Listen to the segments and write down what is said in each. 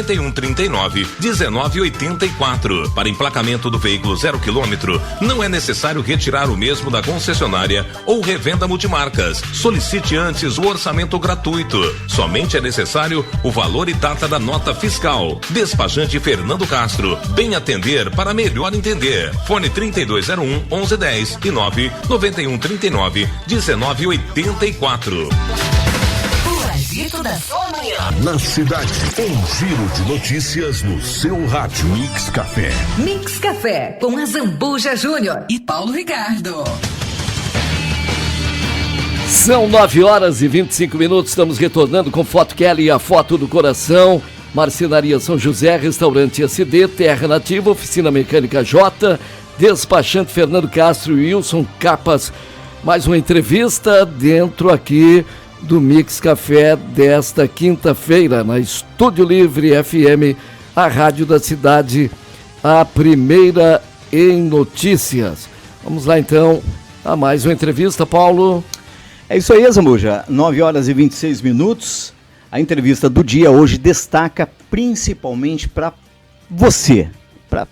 9139-1984. Para emplacamento do veículo 0 km, não é necessário retirar o mesmo da concessionária ou revenda multimarcas. Solicite antes o orçamento gratuito. Somente é necessário o valor e data da nota fiscal. Despachante Fernando Castro. Bem atender para melhor entender. Fone 3201-1110 e 99139-1984. Agito da sua manhã. Na cidade, um giro de notícias no seu rádio. Mix Café. Mix Café com a Zambuja Júnior e Paulo Ricardo. São 9h25, estamos retornando com Foto Kelly, a foto do coração. Marcenaria São José, Restaurante SD, Terra Nativa, Oficina Mecânica J, Despachante Fernando Castro e Wilson Capas. Mais uma entrevista dentro aqui do Mix Café desta quinta-feira, na Estúdio Livre FM, a rádio da cidade, a primeira em notícias. Vamos lá então a mais uma entrevista, Paulo. É isso aí, Zambuja, 9h26. A entrevista do dia hoje destaca principalmente para você, para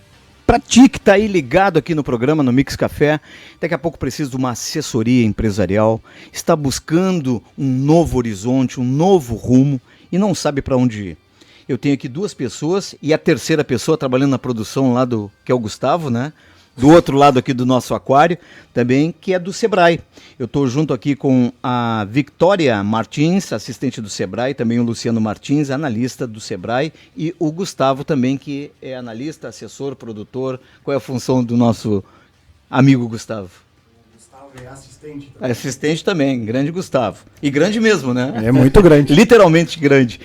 ti que está aí ligado aqui no programa, no Mix Café. Daqui a pouco precisa de uma assessoria empresarial, está buscando um novo horizonte, um novo rumo e não sabe para onde ir. Eu tenho aqui duas pessoas e a terceira pessoa trabalhando na produção lá que é o Gustavo, né? Do outro lado aqui do nosso aquário, também, que é do Sebrae. Eu estou junto aqui com a Victoria Martins, assistente do Sebrae, também o Luciano Martins, analista do Sebrae, e o Gustavo também, que é analista, assessor, produtor. Qual é a função do nosso amigo Gustavo? Gustavo é assistente também. Assistente também, grande Gustavo. E grande mesmo, né? É muito grande. Literalmente grande.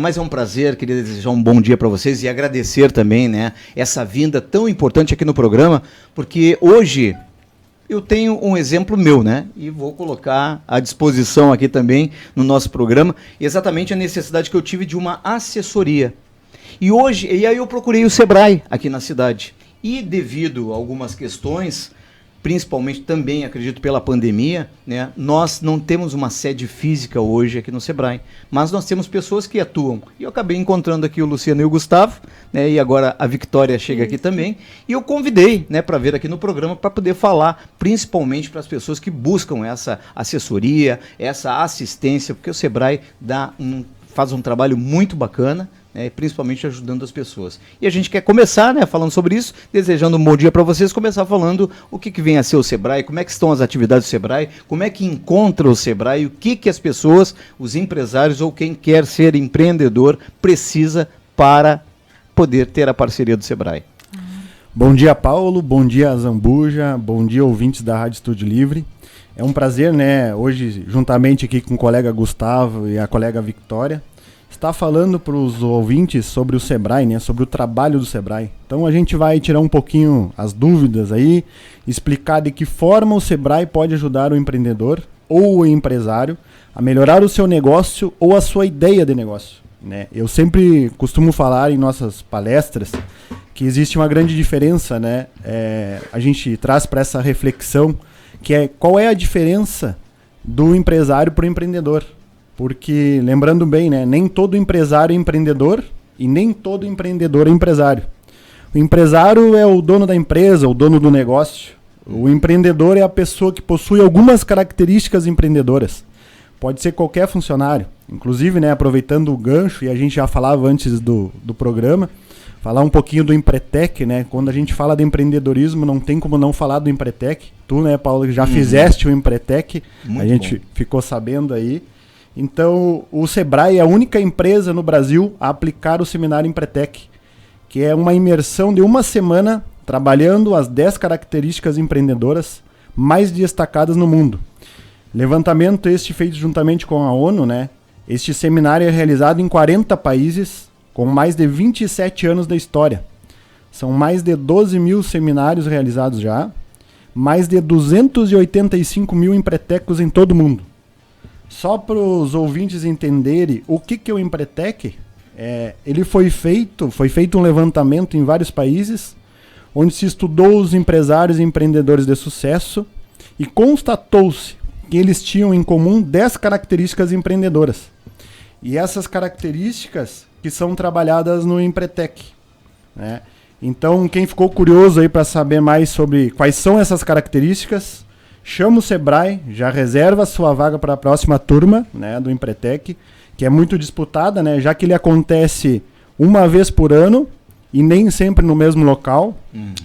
Mas é um prazer, queria desejar um bom dia para vocês e agradecer também, né, essa vinda tão importante aqui no programa, porque hoje eu tenho um exemplo meu, né, e vou colocar à disposição aqui também no nosso programa, exatamente a necessidade que eu tive de uma assessoria. E aí eu procurei o Sebrae aqui na cidade. E devido a algumas questões, principalmente também, acredito, pela pandemia, né, nós não temos uma sede física hoje aqui no Sebrae, mas nós temos pessoas que atuam. E eu acabei encontrando aqui o Luciano e o Gustavo, né, e agora a Victoria chega aqui também, e eu convidei, né, para vir aqui no programa para poder falar, principalmente para as pessoas que buscam essa assessoria, essa assistência, porque o Sebrae faz um trabalho muito bacana, principalmente ajudando as pessoas. E a gente quer começar, né, falando sobre isso, desejando um bom dia para vocês, começar falando o que vem a ser o Sebrae, como é que estão as atividades do Sebrae, como é que encontra o Sebrae, o que as pessoas, os empresários ou quem quer ser empreendedor precisa para poder ter a parceria do Sebrae. Bom dia, Paulo, bom dia, Zambuja, bom dia, ouvintes da Rádio Estúdio Livre. É um prazer, né, hoje, juntamente aqui com o colega Gustavo e a colega Victoria, está falando para os ouvintes sobre o Sebrae, né, sobre o trabalho do Sebrae. Então a gente vai tirar um pouquinho as dúvidas aí, explicar de que forma o Sebrae pode ajudar o empreendedor ou o empresário a melhorar o seu negócio ou a sua ideia de negócio, né? Eu sempre costumo falar em nossas palestras que existe uma grande diferença, né? A gente traz para essa reflexão que é qual é a diferença do empresário para o empreendedor. Porque, lembrando bem, né, nem todo empresário é empreendedor e nem todo empreendedor é empresário. O empresário é o dono da empresa, o dono do negócio. O empreendedor é a pessoa que possui algumas características empreendedoras. Pode ser qualquer funcionário. Inclusive, né, aproveitando o gancho, e a gente já falava antes do programa, falar um pouquinho do Empretec, né? Quando a gente fala de empreendedorismo, não tem como não falar do Empretec. Tu, né, Paulo, já fizeste o Empretec, a gente ficou sabendo aí. Então, o Sebrae é a única empresa no Brasil a aplicar o seminário Empretec, que é uma imersão de uma semana trabalhando as 10 características empreendedoras mais destacadas no mundo. Levantamento este feito juntamente com a ONU, né? Este seminário é realizado em 40 países, com mais de 27 anos da história. São mais de 12 mil seminários realizados já, mais de 285 mil empretecos em todo o mundo. Só para os ouvintes entenderem o que é o Empretec, ele foi feito um levantamento em vários países, onde se estudou os empresários e empreendedores de sucesso e constatou-se que eles tinham em comum 10 características empreendedoras. E essas características que são trabalhadas no Empretec, né? Então, quem ficou curioso aí para saber mais sobre quais são essas características, chama o Sebrae, já reserva a sua vaga para a próxima turma, né, do Empretec, que é muito disputada, né, já que ele acontece uma vez por ano e nem sempre no mesmo local.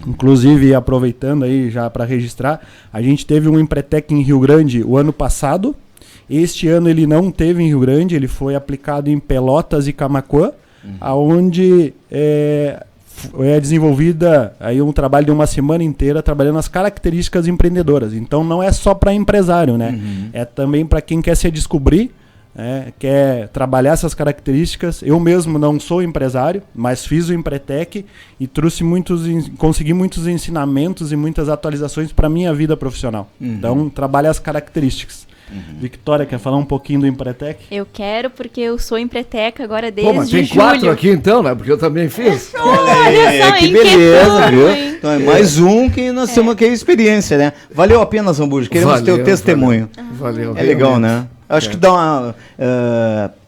Inclusive, aproveitando aí já para registrar, a gente teve um Empretec em Rio Grande o ano passado. Este ano ele não teve em Rio Grande, ele foi aplicado em Pelotas e Camaquã, aonde é desenvolvida aí um trabalho de uma semana inteira trabalhando as características empreendedoras. Então não é só para empresário, né? É também para quem quer se descobrir, quer trabalhar essas características. Eu mesmo não sou empresário, mas fiz o Empretec e consegui muitos ensinamentos e muitas atualizações para minha vida profissional. Então trabalha as características. Victória, quer falar um pouquinho do Empretec? Eu quero, porque eu sou Empreteca agora desde Pô, mas tem julho. 4 aqui então, né? Porque eu também fiz. Olha só, que hein, beleza, que viu? tudo, hein? Então é mais um que nós temos aqui a experiência, né? Valeu a pena, Zambuja, queremos ter o testemunho. Valeu. É legal, né? Acho que dá uma...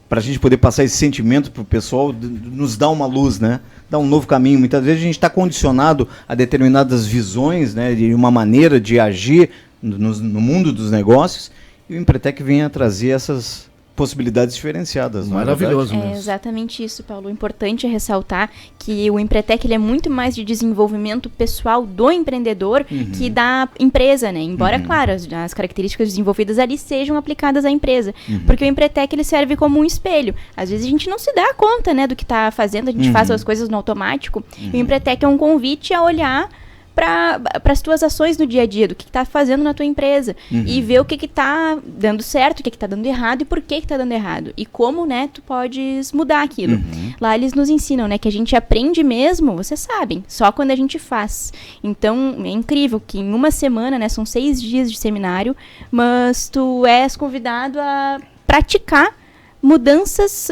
pra gente poder passar esse sentimento pro pessoal, nos dá uma luz, né? Dá um novo caminho. Muitas vezes a gente está condicionado a determinadas visões, né? De uma maneira de agir no mundo dos negócios. E o Empretec vem a trazer essas possibilidades diferenciadas. Maravilhoso É mesmo. exatamente isso, Paulo. O importante é ressaltar que o Empretec ele é muito mais de desenvolvimento pessoal do empreendedor que da empresa, né? Embora, claro, as características desenvolvidas ali sejam aplicadas à empresa. Porque o Empretec ele serve como um espelho. Às vezes a gente não se dá conta, né, do que está fazendo, a gente faz as coisas no automático. E o Empretec é um convite a olhar para as tuas ações no dia a dia, do que está fazendo na tua empresa, e ver o que está dando certo, o que está dando errado e por que está dando errado, e como, né, tu podes mudar aquilo. Lá eles nos ensinam, né, que a gente aprende mesmo, vocês sabem, só quando a gente faz. Então, é incrível que em uma semana, né, são 6 dias de seminário, mas tu és convidado a praticar mudanças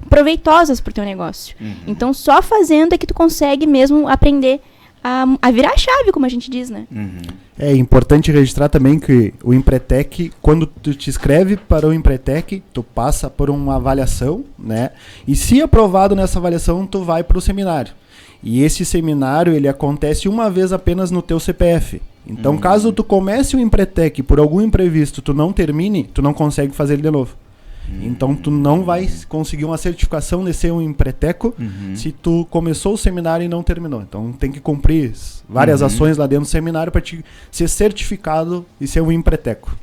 proveitosas para o teu negócio. Então, só fazendo é que tu consegue mesmo aprender a virar a chave, como a gente diz, né? É importante registrar também que o Empretec, quando tu te inscreve para o Empretec, tu passa por uma avaliação, né? E se aprovado nessa avaliação, tu vai para o seminário. E esse seminário, ele acontece uma vez apenas no teu CPF. Então, caso tu comece o Empretec e por algum imprevisto tu não termine, tu não consegue fazer ele de novo. Então tu não vai conseguir uma certificação de ser um empreteco se tu começou o seminário e não terminou. Então tem que cumprir várias ações lá dentro do seminário para te ser certificado e ser um empreteco.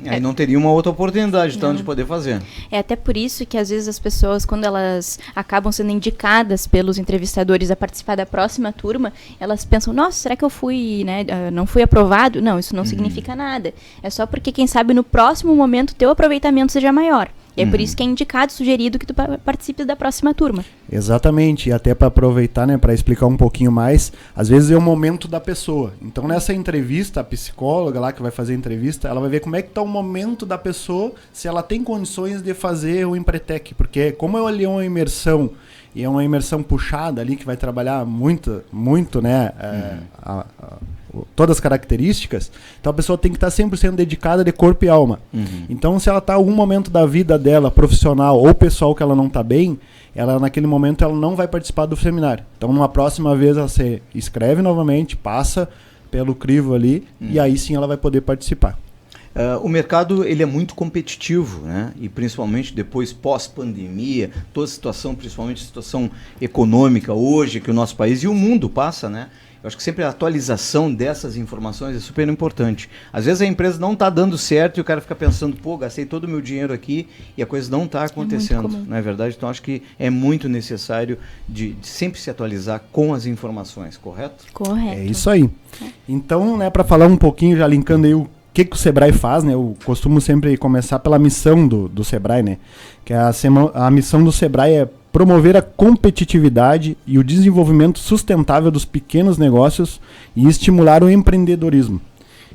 Aí não teria uma outra oportunidade então de poder fazer. É até por isso que às vezes as pessoas, quando elas acabam sendo indicadas pelos entrevistadores a participar da próxima turma, elas pensam, nossa, será que eu fui, né, não fui aprovado? Não, isso não significa nada. É só porque, quem sabe, no próximo momento teu aproveitamento seja maior. E é por isso que é indicado, sugerido que tu participes da próxima turma. Exatamente, e até para aproveitar, né, para explicar um pouquinho mais, às vezes é o momento da pessoa. Então nessa entrevista, a psicóloga lá que vai fazer a entrevista, ela vai ver como é que está o momento da pessoa, se ela tem condições de fazer o Empretec, porque como ali é uma imersão, e é uma imersão puxada ali, que vai trabalhar muito, né, todas as características, então a pessoa tem que estar 100% dedicada de corpo e alma. Então, se ela está em algum momento da vida dela, profissional ou pessoal, que ela não está bem, ela naquele momento ela não vai participar do seminário. Então, numa próxima vez, ela se inscreve novamente, passa pelo crivo ali, e aí sim ela vai poder participar. O mercado ele é muito competitivo, né? E principalmente depois pós-pandemia, toda a situação, principalmente a situação econômica hoje que o nosso país e o mundo passa, né? Eu acho que sempre a atualização dessas informações é super importante. Às vezes a empresa não está dando certo e o cara fica pensando, pô, gastei todo o meu dinheiro aqui e a coisa não está acontecendo, não é verdade? Então acho que é muito necessário de sempre se atualizar com as informações, correto? Correto. É isso aí. Então, né, para falar um pouquinho, já linkando aí o que o Sebrae faz, né? Eu costumo sempre começar pela missão do Sebrae, né? Que a missão do Sebrae é promover a competitividade e o desenvolvimento sustentável dos pequenos negócios e estimular o empreendedorismo.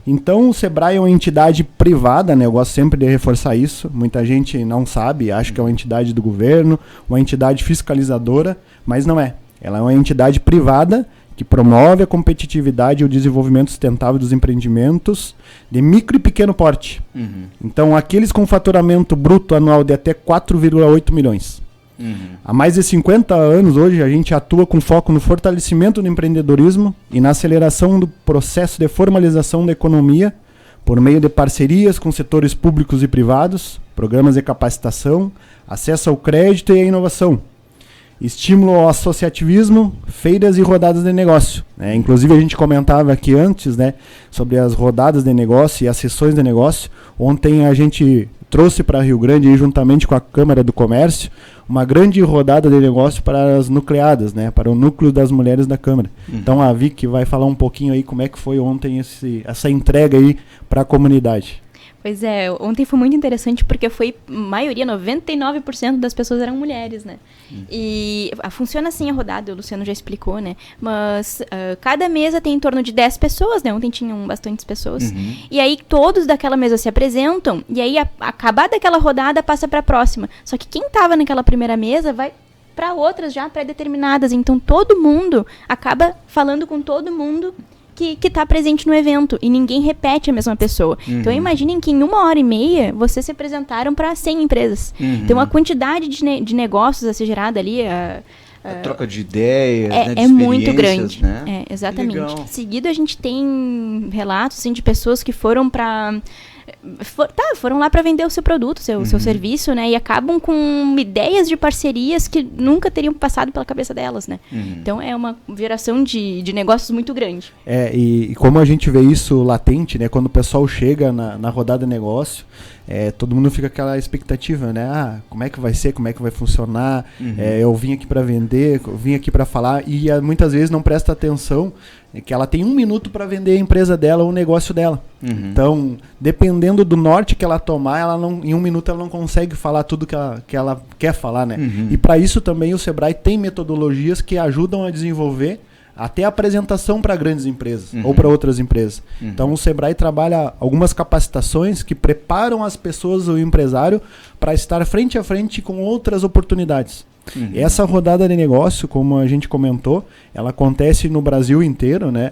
Então, o Sebrae é uma entidade privada, né? Eu gosto sempre de reforçar isso. Muita gente não sabe, acha que é uma entidade do governo, uma entidade fiscalizadora, mas não é. Ela é uma entidade privada que promove a competitividade e o desenvolvimento sustentável dos empreendimentos de micro e pequeno porte. Então, aqueles com faturamento bruto anual de até 4,8 milhões. Há mais de 50 anos, hoje, a gente atua com foco no fortalecimento do empreendedorismo e na aceleração do processo de formalização da economia por meio de parcerias com setores públicos e privados, programas de capacitação, acesso ao crédito e à inovação, estímulo ao associativismo, feiras e rodadas de negócio. Inclusive, a gente comentava aqui antes, né, sobre as rodadas de negócio e as sessões de negócio. Ontem a gente trouxe para Rio Grande, juntamente com a Câmara do Comércio, uma grande rodada de negócio para as nucleadas, né, para o núcleo das mulheres da Câmara. Então a Vicky vai falar um pouquinho aí como é que foi ontem essa entrega aí para a comunidade. Pois é, ontem foi muito interessante porque foi, maioria, 99% das pessoas eram mulheres, né? E funciona assim a rodada, o Luciano já explicou, né? Mas cada mesa tem em torno de 10 pessoas, né? Ontem tinham bastantes pessoas. E aí todos daquela mesa se apresentam e aí, acabar daquela rodada, passa para a próxima. Só que quem estava naquela primeira mesa vai para outras já pré-determinadas. Então todo mundo acaba falando com todo mundo que está presente no evento, e ninguém repete a mesma pessoa. Então imaginem que em 1h30 vocês se apresentaram para 100 empresas. Então a quantidade de negócios a ser gerada ali, a troca de ideias, né, de é muito grande, né? Exatamente. Legal. Seguido a gente tem relatos assim, de pessoas que foram foram lá para vender o seu produto, o seu serviço, né? E acabam com ideias de parcerias que nunca teriam passado pela cabeça delas, né? Então é uma geração de negócios muito grande. E como a gente vê isso latente, né? Quando o pessoal chega na rodada de negócio, todo mundo fica com aquela expectativa, né? Como é que vai ser, como é que vai funcionar? Eu vim aqui para vender, eu vim aqui para falar, e muitas vezes não presta atenção que ela tem 1 minuto para vender a empresa dela ou o negócio dela. Então, dependendo do norte que ela tomar, em 1 minuto ela não consegue falar tudo que ela quer falar, né? E para isso também o Sebrae tem metodologias que ajudam a desenvolver até a apresentação para grandes empresas ou para outras empresas. Então o Sebrae trabalha algumas capacitações que preparam as pessoas, o empresário, para estar frente a frente com outras oportunidades. Essa rodada de negócio, como a gente comentou, ela acontece no Brasil inteiro, né?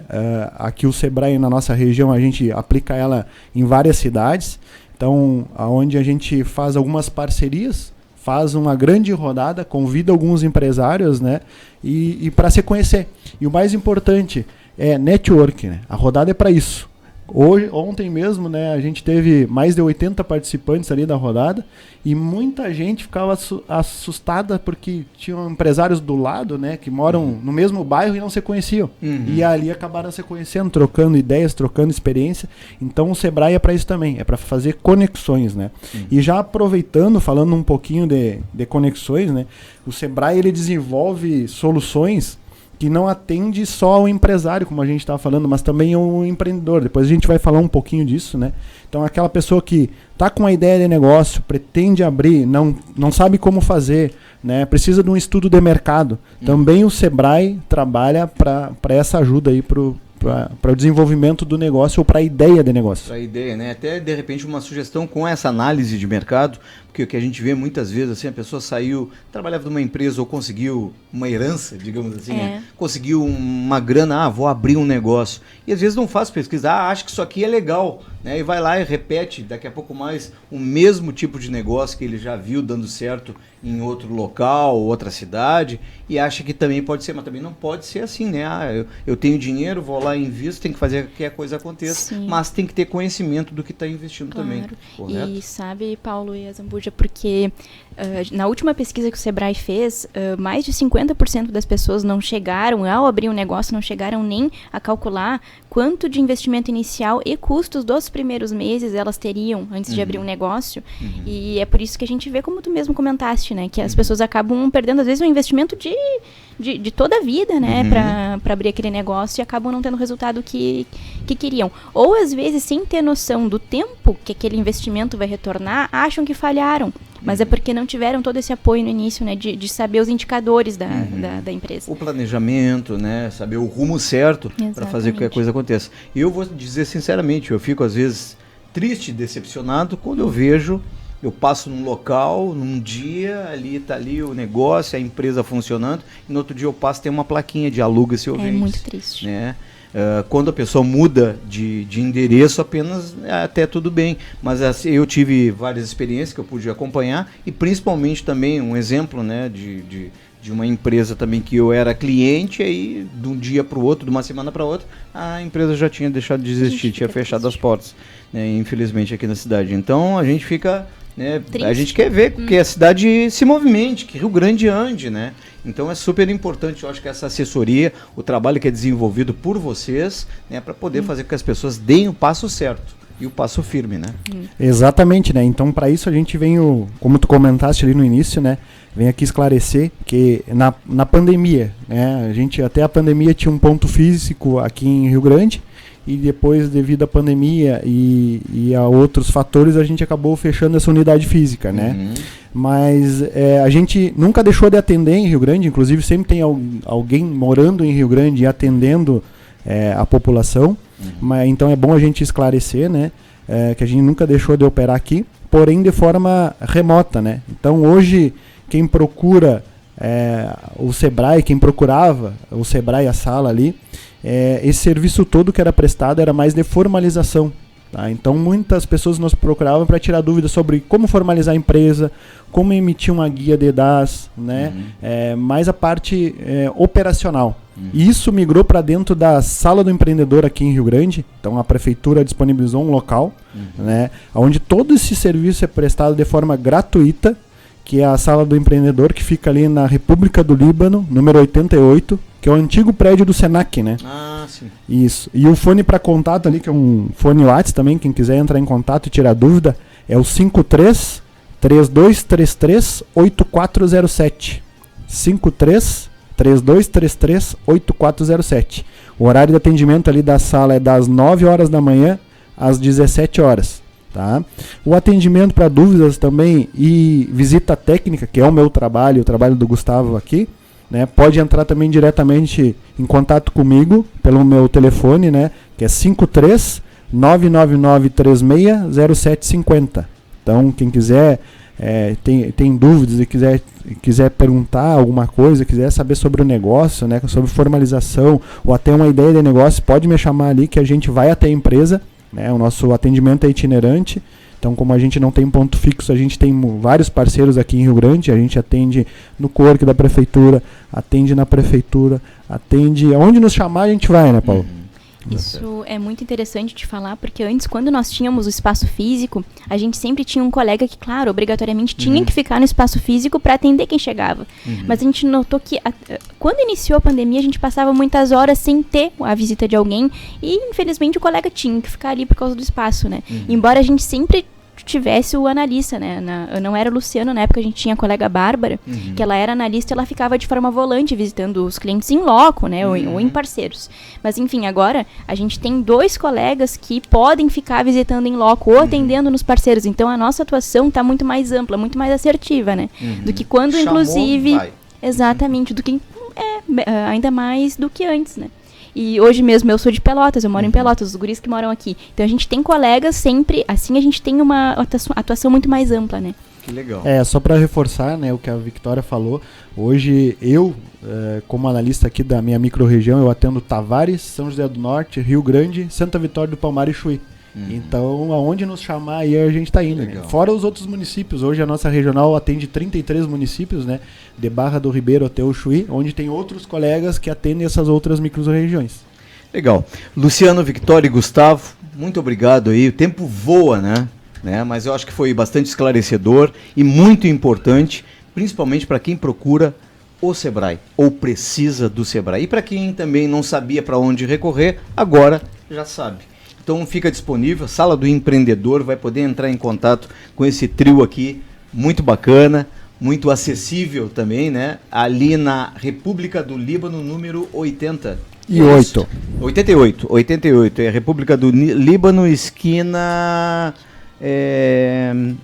Aqui o Sebrae, na nossa região, a gente aplica ela em várias cidades. Então, onde a gente faz algumas parcerias, faz uma grande rodada, convida alguns empresários, né? E para se conhecer. E o mais importante é network, né? A rodada é para isso. Ontem mesmo, né, a gente teve mais de 80 participantes ali da rodada e muita gente ficava assustada porque tinham empresários do lado, né, que moram no mesmo bairro e não se conheciam. E ali acabaram se conhecendo, trocando ideias, trocando experiência. Então o Sebrae é para isso também, é para fazer conexões, né? E já aproveitando, falando um pouquinho de conexões, né, o Sebrae ele desenvolve soluções que não atende só ao empresário, como a gente estava falando, mas também ao empreendedor. Depois a gente vai falar um pouquinho disso, né? Então, aquela pessoa que está com uma ideia de negócio, pretende abrir, não sabe como fazer, né? Precisa de um estudo de mercado. Também o Sebrae trabalha para essa ajuda aí para o desenvolvimento do negócio ou para a ideia de negócio. Para a ideia, né? Até, de repente, uma sugestão com essa análise de mercado, porque o que a gente vê muitas vezes, assim, a pessoa saiu, trabalhava numa empresa ou conseguiu uma herança, digamos assim, né? Conseguiu uma grana, vou abrir um negócio. E às vezes não faz pesquisa, acho que isso aqui é legal, né? E vai lá e repete, daqui a pouco mais, o mesmo tipo de negócio que ele já viu dando certo em outro local, outra cidade, e acha que também pode ser, mas também não pode ser assim, né? Eu tenho dinheiro, vou lá e invisto, tem que fazer que a coisa aconteça, mas tem que ter conhecimento do que está investindo também. Correto? E sabe, Paulo e a Zambuja, porque na última pesquisa que o Sebrae fez, mais de 50% das pessoas não chegaram, ao abrir um negócio, não chegaram nem a calcular quanto de investimento inicial e custos dos primeiros meses elas teriam antes de abrir um negócio. E é por isso que a gente vê, como tu mesmo comentaste, né, que as pessoas acabam perdendo, às vezes, um investimento de toda a vida, né, para abrir aquele negócio, e acabam não tendo o resultado que queriam. Ou, às vezes, sem ter noção do tempo que aquele investimento vai retornar, acham que falharam. Mas é porque não tiveram todo esse apoio no início, né, de saber os indicadores da empresa. O planejamento, né, saber o rumo certo para fazer com que a coisa aconteça. E eu vou dizer sinceramente, eu fico às vezes triste, decepcionado quando eu vejo Eu passo num local, num dia, ali tá ali o negócio, a empresa funcionando, e no outro dia eu passo, tem uma plaquinha de aluga-se ouvintes. É muito triste. Né? Quando a pessoa muda de endereço apenas, até tudo bem, mas assim, eu tive várias experiências que eu pude acompanhar, e principalmente também um exemplo, né, de uma empresa também que eu era cliente, aí de um dia para o outro, de uma semana para outra, a empresa já tinha deixado de existir, tinha fechado as portas, né, infelizmente aqui na cidade. Então a gente fica, né, a gente quer ver que a cidade se movimente, que Rio Grande ande, né? Então é super importante, eu acho que essa assessoria, o trabalho que é desenvolvido por vocês, né, para poder fazer com que as pessoas deem o passo certo e o passo firme, né? Exatamente, né? Então para isso a gente vem, como tu comentaste ali no início, né? Vem aqui esclarecer que na pandemia, né? Até a pandemia tinha um ponto físico aqui em Rio Grande, e depois, devido à pandemia e a outros fatores, a gente acabou fechando essa unidade física, né? Mas a gente nunca deixou de atender em Rio Grande, inclusive sempre tem alguém morando em Rio Grande e atendendo a população. Mas, então é bom a gente esclarecer, né? Que a gente nunca deixou de operar aqui, porém de forma remota, né? Então hoje, quem procura o Sebrae, quem procurava o Sebrae, a sala ali, esse serviço todo que era prestado era mais de formalização. Tá? Então muitas pessoas nos procuravam para tirar dúvidas sobre como formalizar a empresa, como emitir uma guia de EDAS, né? Mais a parte operacional. E isso migrou para dentro da Sala do Empreendedor aqui em Rio Grande. Então a prefeitura disponibilizou um local, né, onde todo esse serviço é prestado de forma gratuita, que é a Sala do Empreendedor, que fica ali na República do Líbano, número 88, que é o antigo prédio do Senac, né? Ah, sim. Isso. E o fone para contato ali, que é um fone WhatsApp também, quem quiser entrar em contato e tirar dúvida, é o 53 3233 8407. 53 3233 8407. O horário de atendimento ali da sala é das 9 horas da manhã às 17 horas. Tá? O atendimento para dúvidas também e visita técnica, que é o meu trabalho, o trabalho do Gustavo aqui, né? Pode entrar também diretamente em contato comigo pelo meu telefone, né? Que é 53 999 36 0750. Então, quem quiser, tem dúvidas e quiser perguntar alguma coisa, quiser saber sobre o negócio, né? Sobre formalização ou até uma ideia de negócio, pode me chamar ali que a gente vai até a empresa. Né, o nosso atendimento é itinerante, então como a gente não tem ponto fixo, a gente tem vários parceiros aqui em Rio Grande, a gente atende no Corque da prefeitura, atende na prefeitura, atende onde nos chamar a gente vai, né, Paulo? Isso é muito interessante de falar, porque antes, quando nós tínhamos o espaço físico, a gente sempre tinha um colega que, claro, obrigatoriamente tinha que ficar no espaço físico para atender quem chegava. Mas a gente notou que, quando iniciou a pandemia, a gente passava muitas horas sem ter a visita de alguém e, infelizmente, o colega tinha que ficar ali por causa do espaço, né? Embora a gente sempre tivesse o analista, né? Não era o Luciano, na época a gente tinha a colega Bárbara, que ela era analista e ela ficava de forma volante, visitando os clientes em loco, né? Ou em parceiros. Mas enfim, agora a gente tem 2 colegas que podem ficar visitando em loco ou atendendo nos parceiros. Então a nossa atuação está muito mais ampla, muito mais assertiva, né? Do que quando, Chamou, inclusive... vai. Exatamente, do que ainda mais do que antes, né? E hoje mesmo eu sou de Pelotas, eu moro em Pelotas, os guris que moram aqui. Então a gente tem colegas sempre, assim a gente tem uma atuação muito mais ampla, né? Que legal. Só para reforçar, né, o que a Victoria falou, hoje eu, como analista aqui da minha microrregião, eu atendo Tavares, São José do Norte, Rio Grande, Santa Vitória do Palmar e Chuí. Então, aonde nos chamar aí a gente está indo. Né? Fora os outros municípios, hoje a nossa regional atende 33 municípios, né? De Barra do Ribeiro até o Chuí, onde tem outros colegas que atendem essas outras micro-regiões. Legal. Luciano, Victoria e Gustavo, muito obrigado aí. O tempo voa, né? Mas eu acho que foi bastante esclarecedor e muito importante, principalmente para quem procura o Sebrae ou precisa do Sebrae. E para quem também não sabia para onde recorrer, agora já sabe. Então fica disponível, a Sala do Empreendedor vai poder entrar em contato com esse trio aqui, muito bacana, muito acessível também, né? Ali na República do Líbano, número 88. 88, é a República do Líbano, esquina...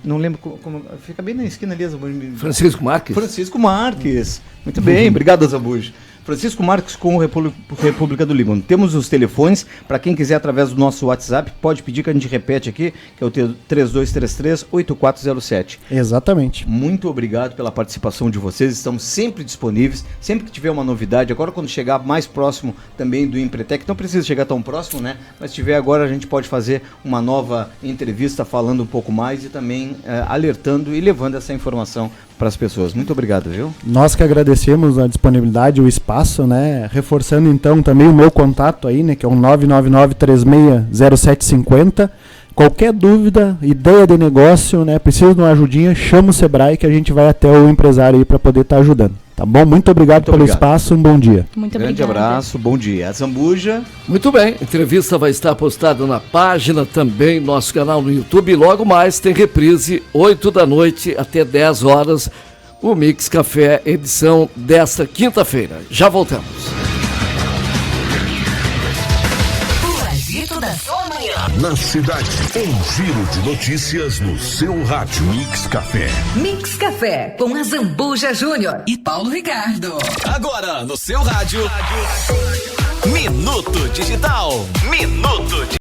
não lembro como... Fica bem na esquina ali, Zambuja. Francisco Marques. Francisco Marques. Muito bem, obrigado, Zambuja. Francisco Marques com o República do Líbano. Temos os telefones, para quem quiser através do nosso WhatsApp, pode pedir que a gente repete aqui, que é o 3233-8407. Exatamente. Muito obrigado pela participação de vocês, estamos sempre disponíveis, sempre que tiver uma novidade, agora quando chegar mais próximo também do Empretec, não precisa chegar tão próximo, né? Mas se tiver agora, a gente pode fazer uma nova entrevista falando um pouco mais e também alertando e levando essa informação para as pessoas. Muito obrigado, viu? Nós que agradecemos a disponibilidade, o espaço, né? Reforçando então também o meu contato aí, né? Que é o 999-360750. Qualquer dúvida, ideia de negócio, né? Precisa de uma ajudinha, chama o Sebrae que a gente vai até o empresário aí para poder estar ajudando. Tá bom? Muito obrigado pelo espaço, um bom dia. Muito Grande obrigada. abraço, bom dia. A Zambuja. Muito bem, entrevista vai estar postada na página, também nosso canal no YouTube. E logo mais tem reprise, 8 da noite até 10 horas, o Mix Café, edição desta quinta-feira. Já voltamos. O agito da sua manhã. Na cidade, um giro de notícias no seu rádio. Mix Café. Mix Café com a Zambuja Júnior e Paulo Ricardo. Agora no seu rádio. Minuto Digital. Minuto Digital.